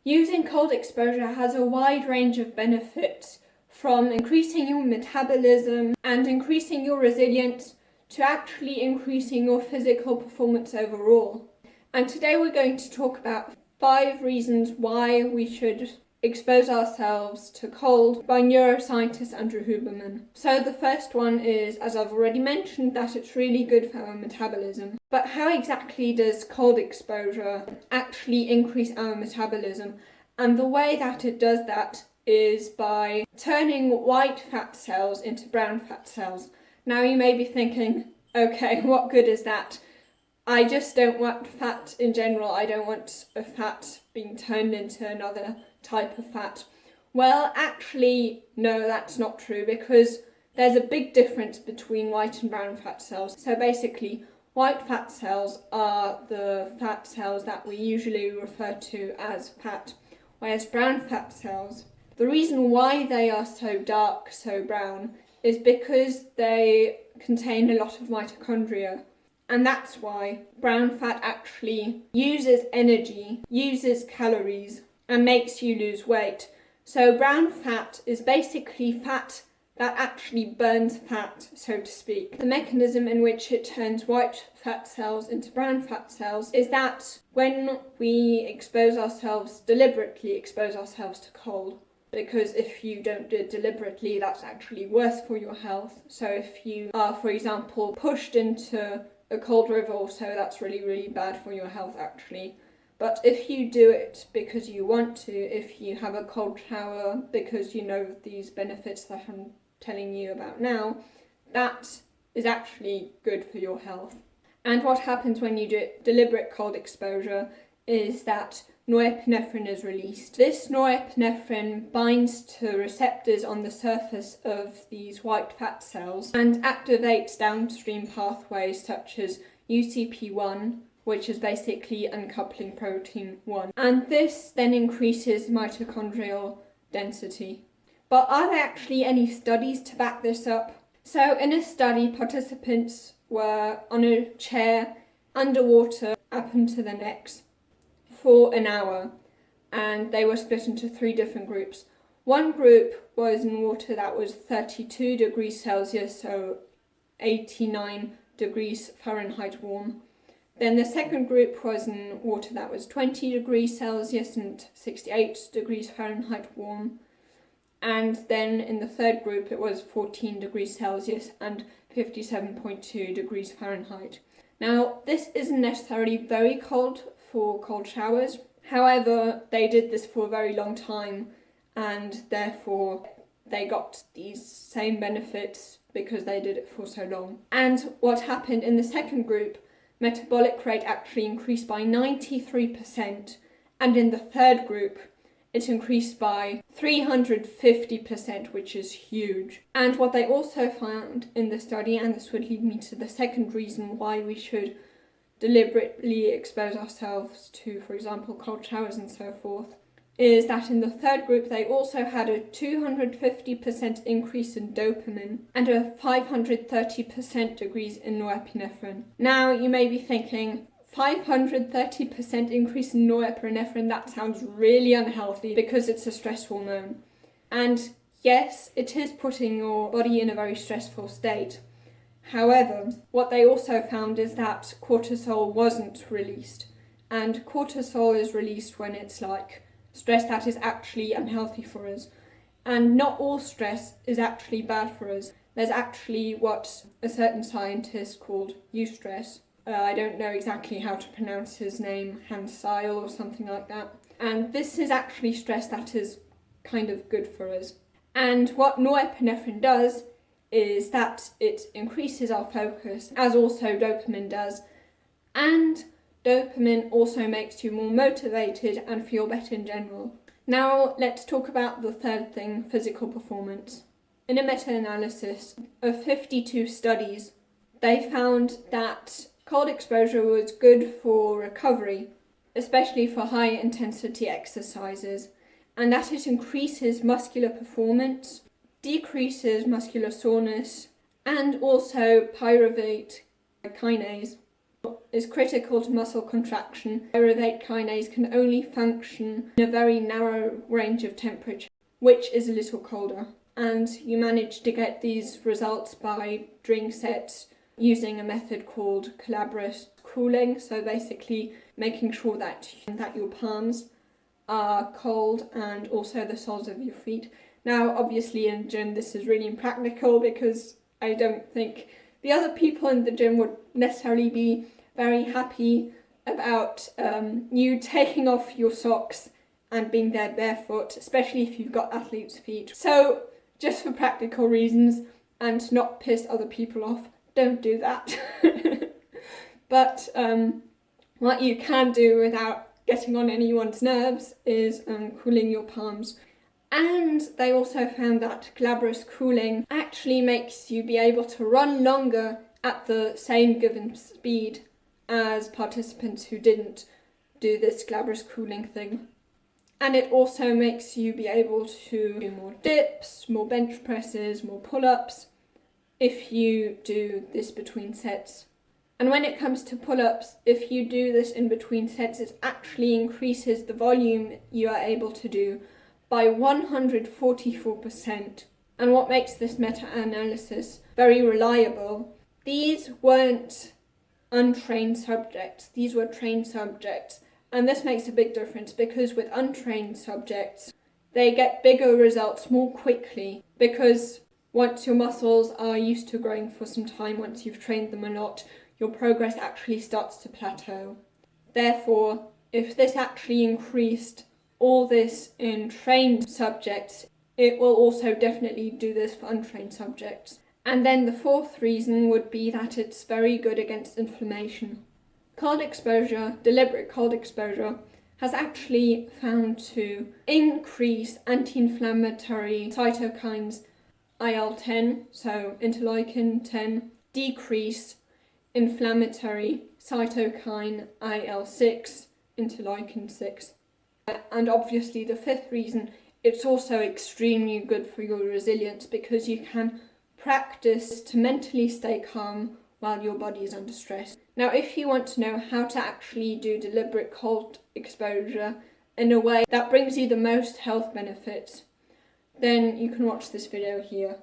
Using cold exposure has a wide range of benefits, from increasing your metabolism and increasing your resilience to actually increasing your physical performance overall. And today we're going to talk about 5 reasons why we should expose ourselves to cold by neuroscientist Andrew Huberman. So the first one is, as I've already mentioned, that it's really good for our metabolism. But how exactly does cold exposure actually increase our metabolism? And the way that it does that is by turning white fat cells into brown fat cells. Now you may be thinking, okay, what good is that? I just don't want fat in general. I don't want a fat being turned into another type of fat. Well, actually, no, that's not true, because there's a big difference between white and brown fat cells. So basically, white fat cells are the fat cells that we usually refer to as fat, whereas brown fat cells, the reason why they are so dark, so brown, is because they contain a lot of mitochondria. And that's why brown fat actually uses energy, uses calories, and makes you lose weight. So brown fat is basically fat that actually burns fat, so to speak. The mechanism in which it turns white fat cells into brown fat cells is that when we deliberately expose ourselves to cold, because if you don't do it deliberately, that's actually worse for your health. So if you are, for example, pushed into a cold river or so, that's really, really bad for your health actually. But if you do it because you want to, if you have a cold shower because you know these benefits that I'm telling you about now, that is actually good for your health. And what happens when you do deliberate cold exposure is that norepinephrine is released. This norepinephrine binds to receptors on the surface of these white fat cells and activates downstream pathways such as UCP1, which is basically uncoupling protein 1. And this then increases mitochondrial density. But are there actually any studies to back this up? So in a study, participants were on a chair underwater up into their necks for an hour, and they were split into 3 different groups. One group was in water that was 32 degrees Celsius, so 89 degrees Fahrenheit warm. Then the second group was in water that was 20 degrees Celsius and 68 degrees Fahrenheit warm. And then in the third group it was 14 degrees Celsius and 57.2 degrees Fahrenheit. Now, this isn't necessarily very cold for cold showers. However, they did this for a very long time, and therefore they got these same benefits because they did it for so long. And what happened in the second group, metabolic rate actually increased by 93%, and in the third group it increased by 350%, which is huge. And what they also found in the study, and this would lead me to the second reason why we should deliberately expose ourselves to, for example, cold showers and so forth, is that in the third group they also had a 250% increase in dopamine and a 530% decrease in norepinephrine. Now you may be thinking, 530% increase in norepinephrine, that sounds really unhealthy because it's a stress hormone. And yes, it is putting your body in a very stressful state. However, what they also found is that cortisol wasn't released. And cortisol is released when it's like stress that is actually unhealthy for us. And not all stress is actually bad for us. There's actually what a certain scientist called eustress. I don't know exactly how to pronounce his name, Hansile or something like that. And this is actually stress that is kind of good for us. And what norepinephrine does is that it increases our focus, as also dopamine does. And dopamine also makes you more motivated and feel better in general. Now let's talk about the third thing, physical performance. In a meta-analysis of 52 studies, they found that cold exposure was good for recovery, especially for high intensity exercises, and that it increases muscular performance, decreases muscular soreness, and also pyruvate kinase, is critical to muscle contraction. Pyruvate kinase can only function in a very narrow range of temperature, which is a little colder. And you manage to get these results by doing sets using a method called collaborative cooling. So basically making sure that your palms are cold and also the soles of your feet. Now, obviously in gym this is really impractical because I don't think the other people in the gym would necessarily be very happy about you taking off your socks and being there barefoot, especially if you've got athlete's feet. So just for practical reasons and to not piss other people off, don't do that. But what you can do without getting on anyone's nerves is cooling your palms. And they also found that glabrous cooling actually makes you be able to run longer at the same given speed as participants who didn't do this glabrous cooling thing. And it also makes you be able to do more dips, more bench presses, more pull-ups if you do this between sets. And when it comes to pull-ups, if you do this in between sets, it actually increases the volume you are able to do by 144%. And what makes this meta-analysis very reliable, these weren't untrained subjects, these were trained subjects. And this makes a big difference because with untrained subjects, they get bigger results more quickly because once your muscles are used to growing for some time, once you've trained them a lot, your progress actually starts to plateau. Therefore, if this actually increased all this in trained subjects, it will also definitely do this for untrained subjects. And then the fourth reason would be that it's very good against inflammation. Cold exposure, deliberate cold exposure, has actually found to increase anti-inflammatory cytokines IL-10, so interleukin 10, decrease inflammatory cytokine IL-6, interleukin 6. And obviously the fifth reason, it's also extremely good for your resilience because you can practice to mentally stay calm while your body is under stress. Now, if you want to know how to actually do deliberate cold exposure in a way that brings you the most health benefits, then you can watch this video here.